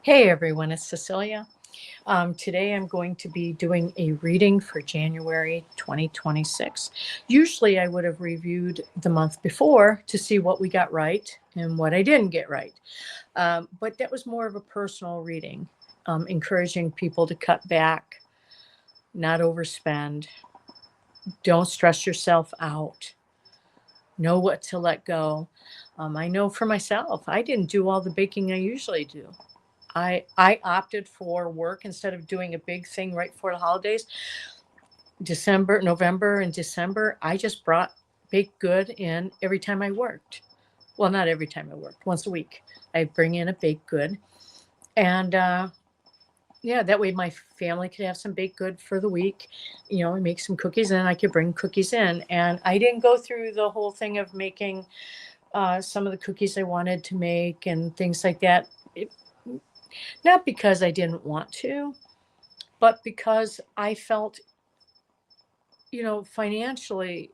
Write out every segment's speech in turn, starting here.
Hey everyone, it's Cecilia. Today I'm going to be doing a reading for January 2026. Usually I would have reviewed the month before to see what we got right and what I didn't get right. But that was more of a personal reading, encouraging people to cut back, not overspend, don't stress yourself out, know what to let go. I know for myself, I didn't do all the baking I usually do. I opted for work instead of doing a big thing right before the holidays. November and December, I just brought baked good in every time I worked. Well, not every time I worked, once a week. I bring in a baked good. And yeah, that way my family could have some baked good for the week, and make some cookies, and I could bring cookies in. And I didn't go through the whole thing of making some of the cookies I wanted to make and things like that. Not because I didn't want to, but because I felt, financially,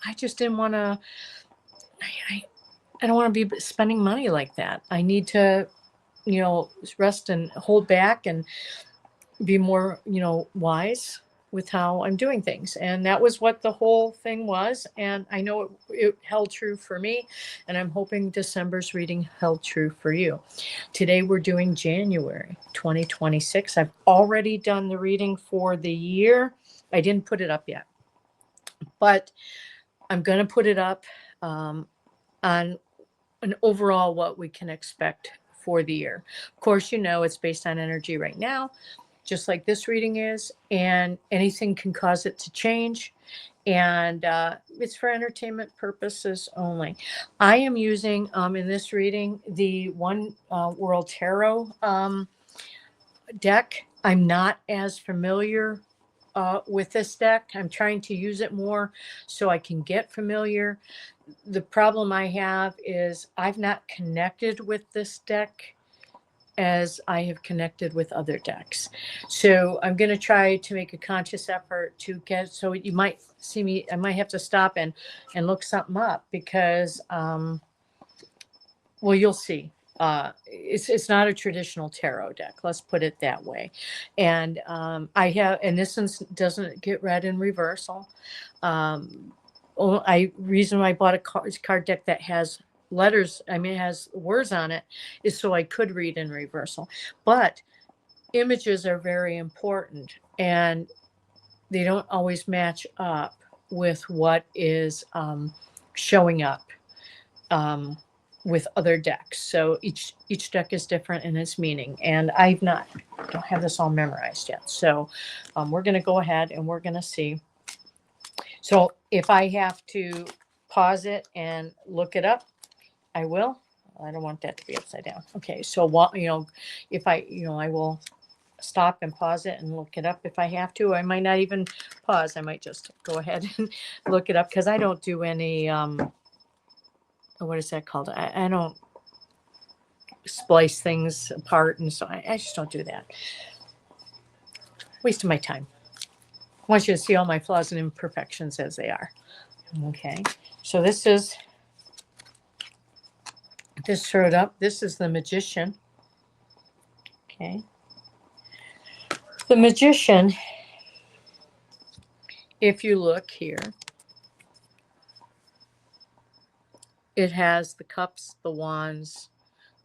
I just didn't want to. I, I don't want to be spending money like that. I need to, rest and hold back and be more, wise with how I'm doing things. And that was what the whole thing was. And I know it held true for me. And I'm hoping December's reading held true for you. Today we're doing January 2026. I've already done the reading for the year. I didn't put it up yet, but I'm going to put it up on an overall what we can expect for the year. Of course, it's based on energy right now, just like this reading is, and anything can cause it to change. And it's for entertainment purposes only. I am using in this reading the One World Tarot deck. I'm not as familiar with this deck. I'm trying to use it more so I can get familiar. The problem I have is I've not connected with this deck as I have connected with other decks. So I'm going to try to make a conscious effort to get, so you might see me, I might have to stop and look something up because, well, you'll see. It's not a traditional tarot deck. Let's put it that way. And and this one doesn't get read in reversal. Reason why I bought a card deck that has letters, it has words on it, is so I could read in reversal. But images are very important, and they don't always match up with what is showing up with other decks. So each deck is different in its meaning, and don't have this all memorized yet. So we're going to go ahead and we're going to see. So if I have to pause it and look it up, I will. I don't want that to be upside down. Okay, so if I will stop and pause it and look it up if I have to. I might not even pause. I might just go ahead and look it up because I don't do any. What is that called? I don't splice things apart, and so I just don't do that. Wasting my time. I want you to see all my flaws and imperfections as they are. Okay, so this showed up. This is the Magician. Okay. The Magician, if you look here, it has the cups, the wands,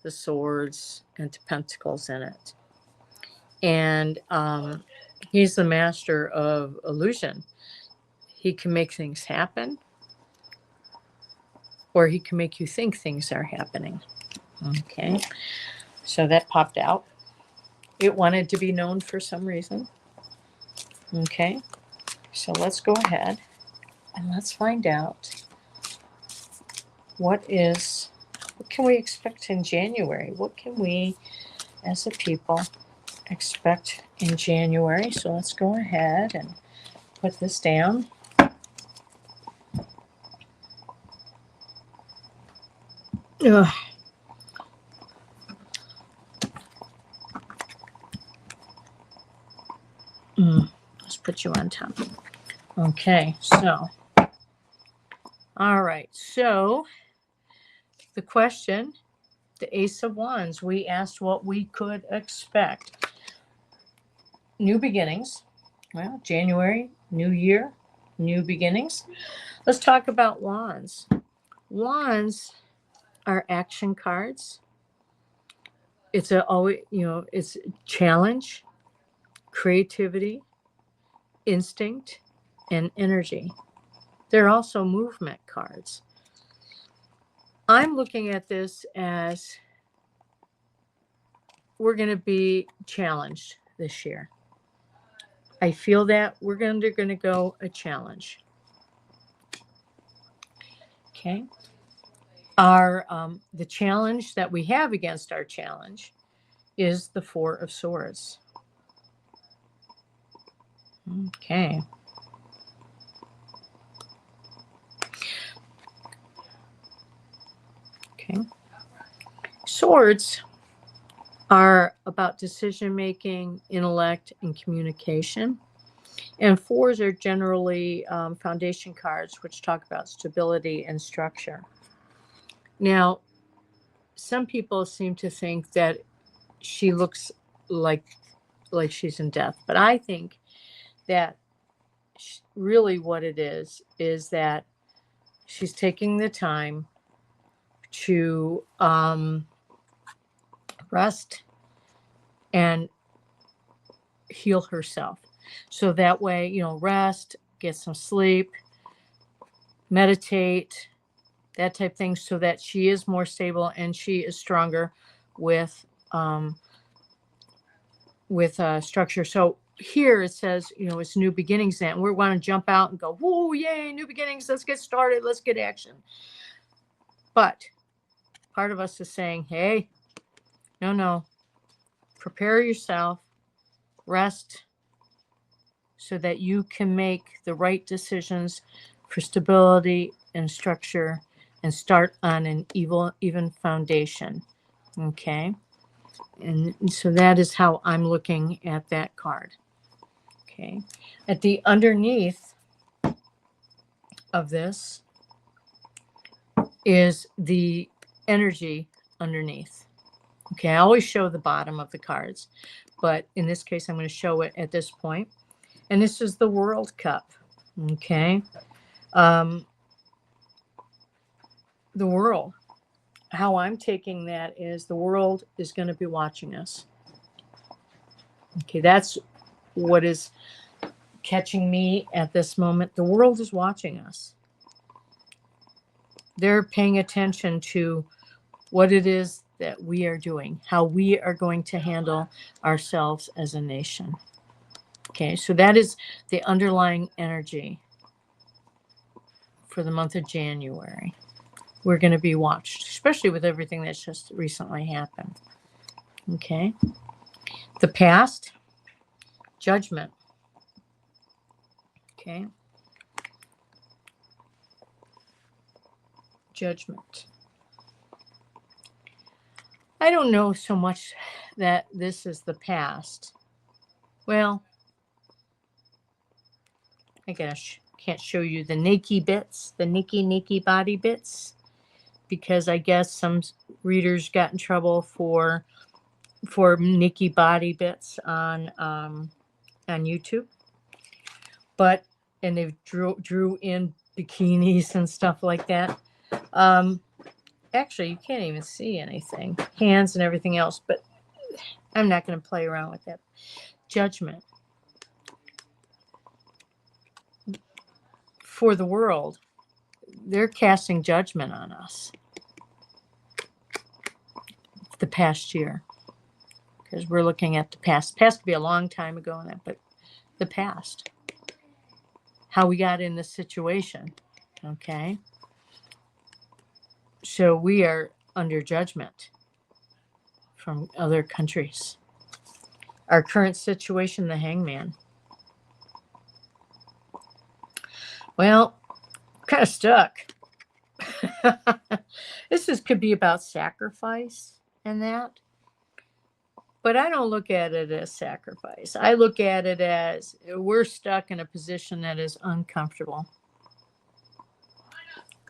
the swords, and the pentacles in it. And he's the master of illusion. He can make things happen, or he can make you think things are happening. Okay, so that popped out. It wanted to be known for some reason. Okay, so let's go ahead and let's find out what can we expect in January? What can we, as a people, expect in January? So let's go ahead and put this down. Ugh. Let's put you on top. Okay, so, all right. So the question the Ace of Wands. We asked what we could expect. New beginnings. Well, January, new year, new beginnings. Let's talk about wands. Wands are action cards. It's it's challenge, creativity, instinct, and energy. They're also movement cards. I'm looking at this as we're going to be challenged this year. I feel that we're going to go a challenge. Okay. The challenge that we have against our challenge is the Four of Swords. Okay. Okay. Swords are about decision making, intellect, and communication. And fours are generally foundation cards, which talk about stability and structure. Now, some people seem to think that she looks like she's in death, but I think that really what it is that she's taking the time to rest and heal herself. So that way, rest, get some sleep, meditate, that type of thing, so that she is more stable and she is stronger with structure. So here it says, it's new beginnings, and we want to jump out and go, whoa, yay, new beginnings, let's get started, let's get action. But part of us is saying, hey, no, prepare yourself, rest, so that you can make the right decisions for stability and structure and start on an even foundation. Okay. And so that is how I'm looking at that card. Okay. At the underneath of this is the energy underneath. Okay. I always show the bottom of the cards, but in this case, I'm going to show it at this point. And this is the World Cup. Okay. The world. How I'm taking that is the world is going to be watching us. Okay, that's what is catching me at this moment. The world is watching us. They're paying attention to what it is that we are doing, how we are going to handle ourselves as a nation. Okay, so that is the underlying energy for the month of January. We're going to be watched, especially with everything that's just recently happened. Okay. The past, judgment. Okay. Judgment. I don't know so much that this is the past. Well, I guess can't show you the naked bits, the naked body bits, because I guess some readers got in trouble for naked body bits on YouTube. But and they drew in bikinis and stuff like that. Actually, you can't even see anything, hands and everything else, but I'm not going to play around with that. Judgment. For the world, they're casting judgment on us. The past year. Because we're looking at the past. Past could be a long time ago in that, but the past. How we got in this situation. Okay. So we are under judgment from other countries. Our current situation, the Hangman. Well, kind of stuck. This could be about sacrifice and that. But I don't look at it as sacrifice. I look at it as we're stuck in a position that is uncomfortable.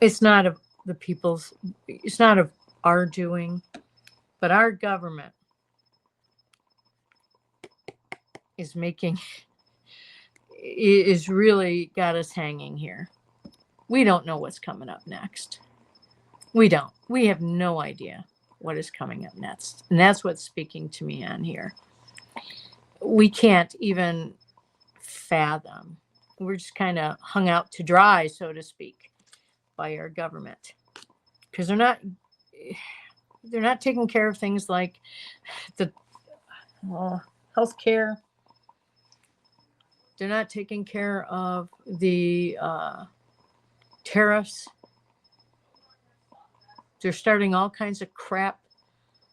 It's not of the people's, it's not of our doing. But our government is really got us hanging here. We don't know what's coming up next. We don't. We have no idea what is coming up next. And that's what's speaking to me on here. We can't even fathom. We're just kind of hung out to dry, so to speak, by our government. Because they're not taking care of things like the health care. They're not taking care of the tariffs. They're starting all kinds of crap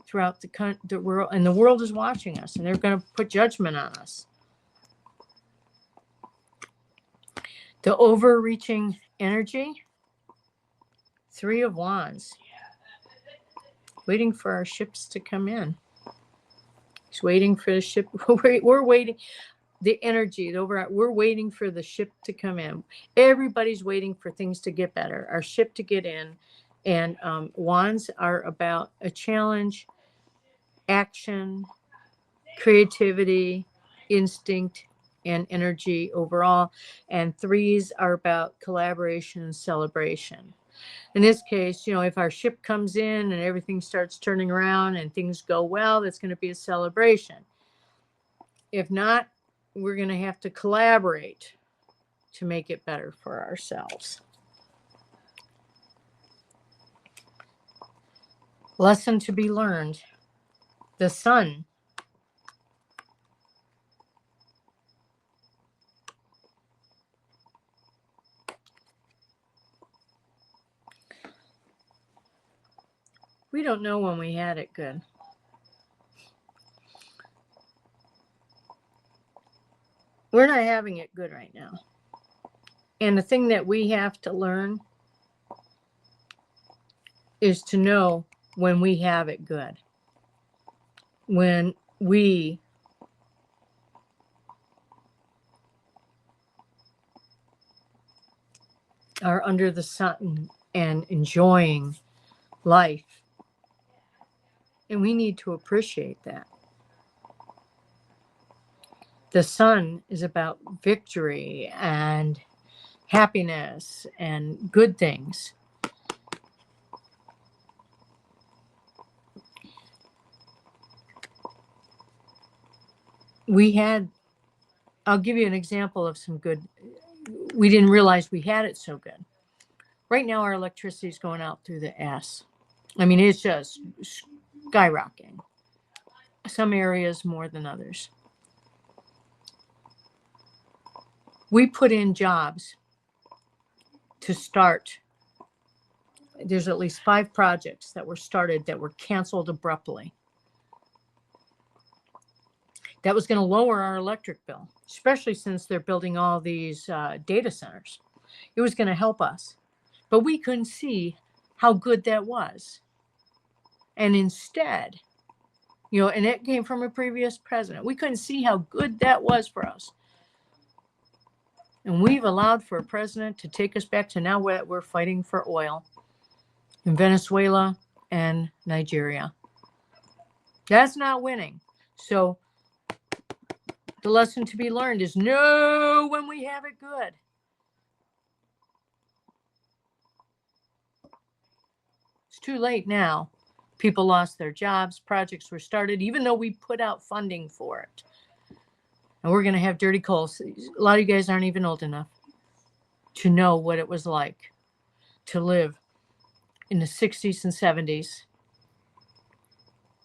throughout the world, and the world is watching us, and they're going to put judgment on us. The overreaching energy, 3 of Wands, waiting for our ships to come in. He's waiting for the ship. We're waiting. The energy, we're waiting for the ship to come in. Everybody's waiting for things to get better, our ship to get in. And Wands are about a challenge, action, creativity, instinct, and energy overall. And 3s are about collaboration and celebration. In this case, if our ship comes in and everything starts turning around and things go well, that's going to be a celebration. If not, we're going to have to collaborate to make it better for ourselves. Lesson to be learned. The Sun. We don't know when we had it good. We're not having it good right now. And the thing that we have to learn is to know when we have it good. When we are under the sun and enjoying life. And we need to appreciate that. The Sun is about victory and happiness and good things. I'll give you an example of some good. We didn't realize we had it so good. Right now, our electricity is going out through the ass. I mean, it's just skyrocketing. Some areas more than others. We put in jobs to start. There's at least 5 projects that were started that were canceled abruptly. That was going to lower our electric bill, especially since they're building all these data centers. It was going to help us. But we couldn't see how good that was. And instead, and it came from a previous president. We couldn't see how good that was for us. And we've allowed for a president to take us back to now where we're fighting for oil in Venezuela and Nigeria. That's not winning. So the lesson to be learned is know when we have it good. It's too late now. People lost their jobs. Projects were started, even though we put out funding for it. And we're going to have dirty coals. A lot of you guys aren't even old enough to know what it was like to live in the 60s and 70s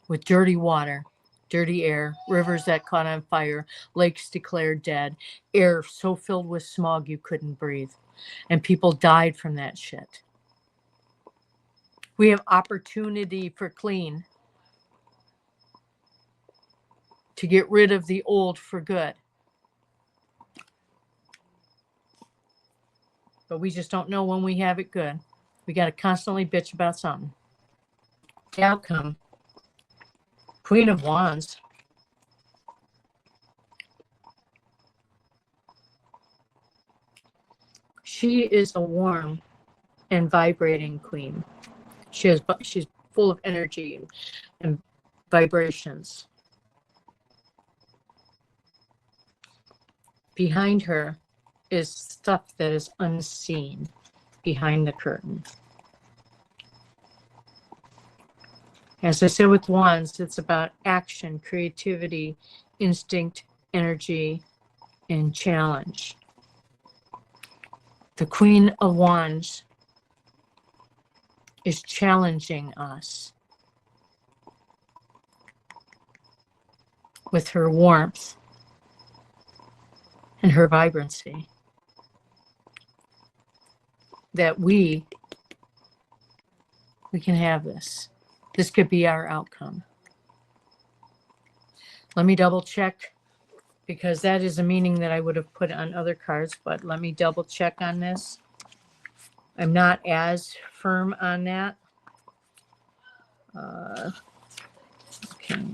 with dirty water, dirty air, rivers that caught on fire, lakes declared dead, air so filled with smog you couldn't breathe. And people died from that shit. We have opportunity for clean, to get rid of the old for good. But we just don't know when we have it good. We got to constantly bitch about something. The outcome. Queen of Wands. She is a warm and vibrating queen. She's full of energy and vibrations. Behind her is stuff that is unseen behind the curtain. As I said with wands, it's about action, creativity, instinct, energy, and challenge. The Queen of Wands is challenging us with her warmth and her vibrancy, that we can have this. This could be our outcome. Let me double check, because that is a meaning that I would have put on other cards, but let me double check on this. I'm not as firm on that. Okay.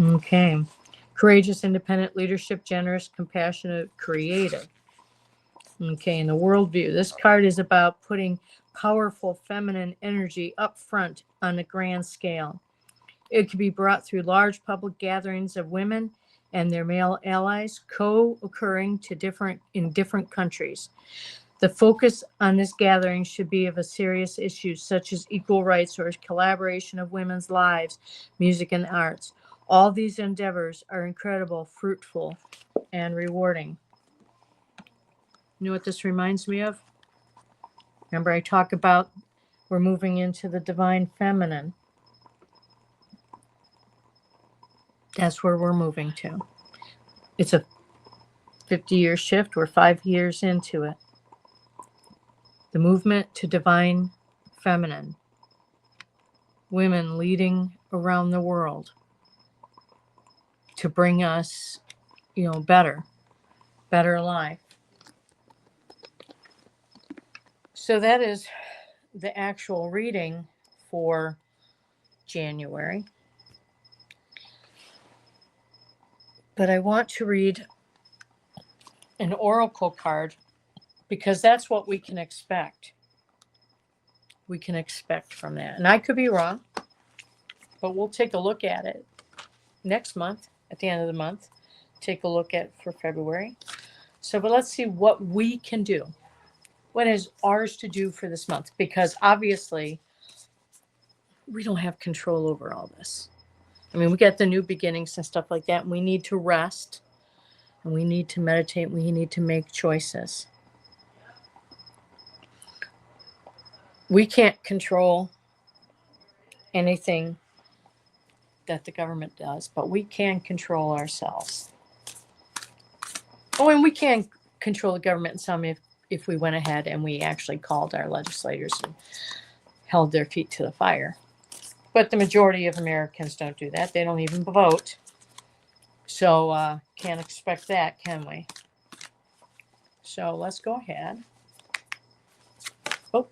Okay. Courageous, independent, leadership, generous, compassionate, creative. Okay, in the worldview, this card is about putting powerful feminine energy up front on a grand scale. It can be brought through large public gatherings of women and their male allies, co-occurring in different countries. The focus on this gathering should be of a serious issue such as equal rights or collaboration of women's lives, music, and arts. All these endeavors are incredible, fruitful, and rewarding. You know what this reminds me of? Remember, I talk about we're moving into the divine feminine. That's where we're moving to. It's a 50-year shift. We're 5 years into it. The movement to divine feminine. Women leading around the world to bring us, better life. So that is the actual reading for January. But I want to read an oracle card because that's what we can expect. We can expect from that. And I could be wrong, but we'll take a look at it next month, at the end of the month. Take a look at for February. But let's see what we can do. What is ours to do for this month? Because obviously, we don't have control over all this. I mean, we got the new beginnings and stuff like that, and we need to rest, and we need to meditate, we need to make choices. We can't control anything that the government does, but we can control ourselves. Oh, and we can control the government in some if we went ahead and we actually called our legislators and held their feet to the fire. But the majority of Americans don't do that. They don't even vote. So can't expect that, can we? So let's go ahead. Oh.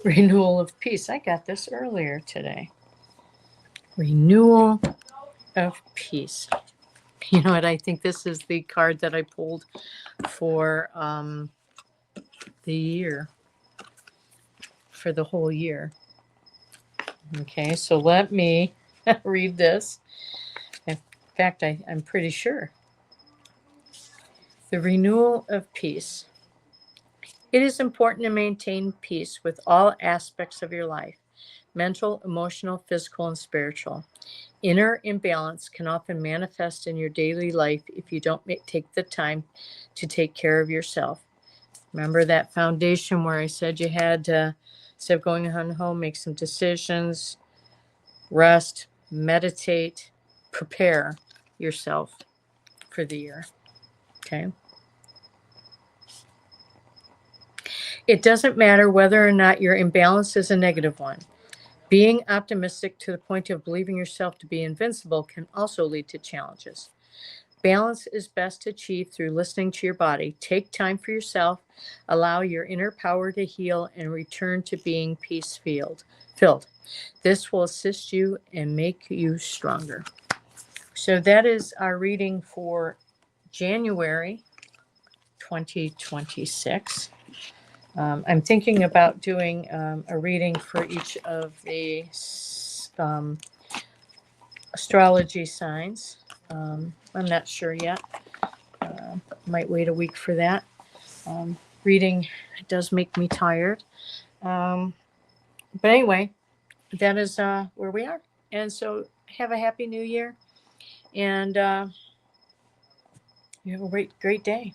Renewal of peace. I got this earlier today. Renewal of peace. You know what? I think this is the card that I pulled for the year. For the whole year. Okay, so let me read this. In fact, I'm pretty sure. The renewal of peace. It is important to maintain peace with all aspects of your life, mental, emotional, physical, and spiritual. Inner imbalance can often manifest in your daily life if you don't take the time to take care of yourself. Remember that foundation where I said you had to, instead of going home, make some decisions, rest, meditate, prepare yourself for the year. Okay? It doesn't matter whether or not your imbalance is a negative one. Being optimistic to the point of believing yourself to be invincible can also lead to challenges. Balance is best achieved through listening to your body. Take time for yourself. Allow your inner power to heal and return to being peace-filled. This will assist you and make you stronger. So that is our reading for January 2026. I'm thinking about doing a reading for each of the astrology signs. I'm not sure yet. Might wait a week for that. Reading does make me tired. But anyway, that is where we are. And so have a happy new year. And you have a great day.